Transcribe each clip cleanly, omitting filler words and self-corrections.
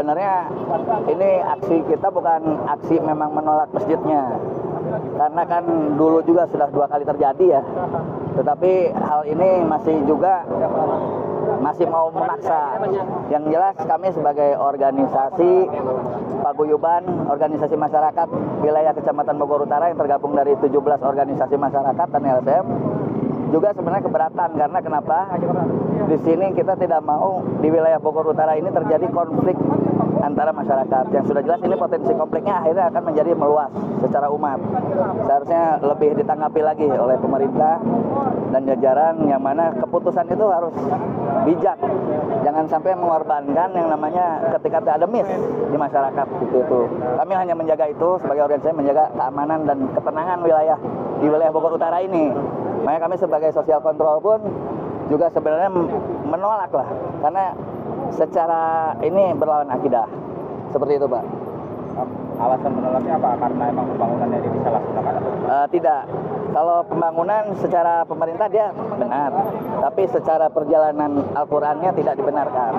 sebenarnya ini aksi kita bukan aksi memang menolak masjidnya, karena kan dulu juga sudah 2 kali terjadi ya. Tetapi hal ini masih mau memaksa. Yang jelas kami sebagai organisasi paguyuban, organisasi masyarakat wilayah Kecamatan Bogor Utara yang tergabung dari 17 organisasi masyarakat dan LSM, juga sebenarnya keberatan. Karena kenapa? Di sini kita tidak mau di wilayah Bogor Utara ini terjadi konflik antara masyarakat. Yang sudah jelas ini potensi konfliknya akhirnya akan menjadi meluas secara umat. Seharusnya lebih ditanggapi lagi oleh pemerintah dan jajaran, yang mana keputusan itu harus bijak. Jangan sampai mengorbankan yang namanya ketika ada miss di masyarakat itu. Kami hanya menjaga itu sebagai organisasi, menjaga keamanan dan ketenangan di wilayah Bogor Utara ini. Makanya kami sebagai sosial kontrol pun juga sebenarnya menolak lah, karena secara ini berlawan akidah. Seperti itu, Pak. Alasan menolaknya apa? Karena emang pembangunannya ini disalahgunakan? Tidak. Kalau pembangunan secara pemerintah dia benar, tapi secara perjalanan Al-Qur'annya tidak dibenarkan.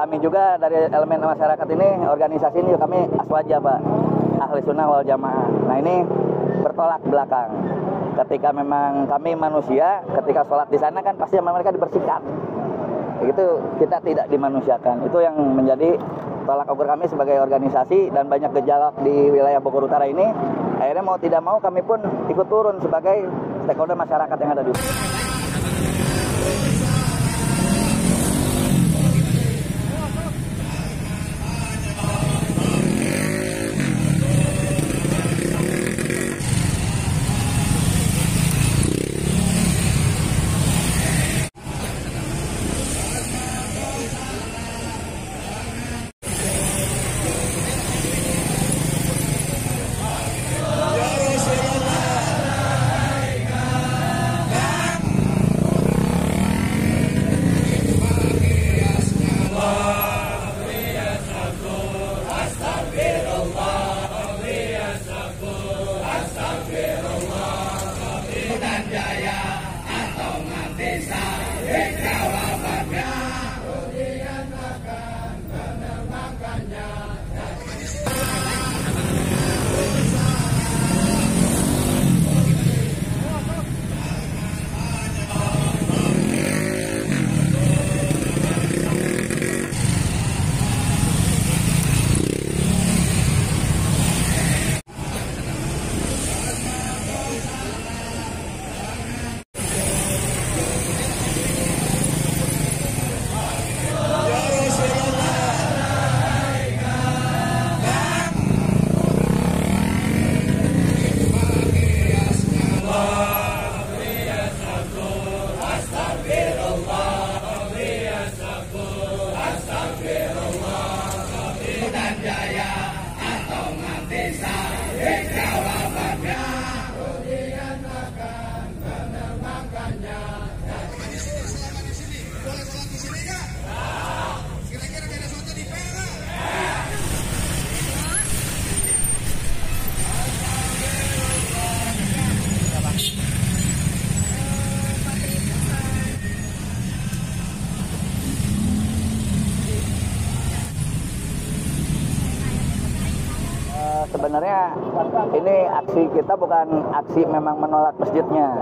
Kami juga dari elemen masyarakat ini, organisasi ini kami aswaja, Pak, ahli sunnah wal jamaah. Nah, ini bertolak belakang. Ketika memang kami manusia, ketika sholat di sana kan pasti mereka dibersihkan. Itu kita tidak dimanusiakan. Itu yang menjadi tolak ukur kami sebagai organisasi, dan banyak gejolak di wilayah Bogor Utara ini. Akhirnya mau tidak mau kami pun ikut turun sebagai stakeholder masyarakat yang ada di sini. Sebenarnya ini aksi kita bukan aksi memang menolak masjidnya,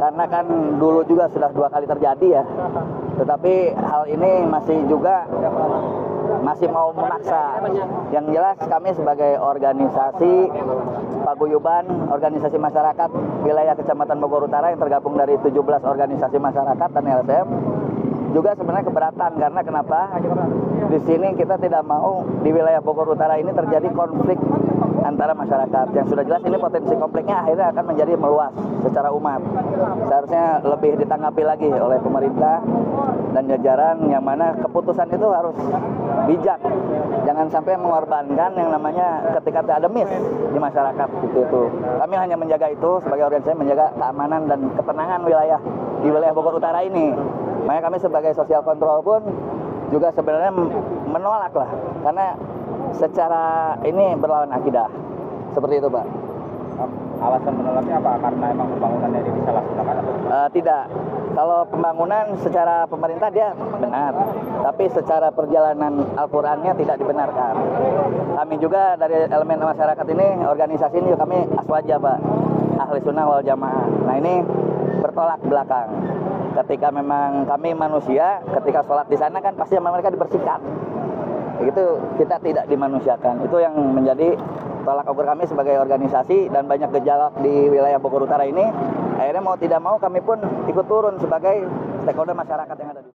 karena kan dulu juga sudah 2 kali terjadi ya. Tetapi hal ini masih mau memaksa. Yang jelas kami sebagai organisasi paguyuban, organisasi masyarakat wilayah Kecamatan Bogor Utara yang tergabung dari 17 organisasi masyarakat dan LSM, juga sebenarnya keberatan. Karena kenapa? Di sini kita tidak mau di wilayah Bogor Utara ini terjadi konflik antara masyarakat. Yang sudah jelas ini potensi konfliknya akhirnya akan menjadi meluas secara umat. Seharusnya lebih ditanggapi lagi oleh pemerintah dan jajaran, yang mana keputusan itu harus bijak. Jangan sampai mengorbankan yang namanya ketika ada miss di masyarakat itu. Kami hanya menjaga itu sebagai organisasi, menjaga keamanan dan ketenangan di wilayah Bogor Utara ini. Makanya kami sebagai sosial kontrol pun juga sebenarnya menolak lah, karena secara ini berlawan akidah. Seperti itu, Pak. Alasan menolaknya apa? Karena emang pembangunannya ini disalahgunakan? Tidak. Kalau pembangunan secara pemerintah dia benar, tapi secara perjalanan Al-Qur'annya tidak dibenarkan. Kami juga dari elemen masyarakat ini, organisasi ini kami aswaja Pak, ahli sunnah wal jamaah. Nah ini bertolak belakang. Ketika memang kami manusia, ketika sholat di sana kan pasti mereka dibersihkan. Itu kita tidak dimanusiakan. Itu yang menjadi tolak ukur kami sebagai organisasi, dan banyak gejolak di wilayah Bogor Utara ini. Akhirnya mau tidak mau kami pun ikut turun sebagai stakeholder masyarakat yang ada di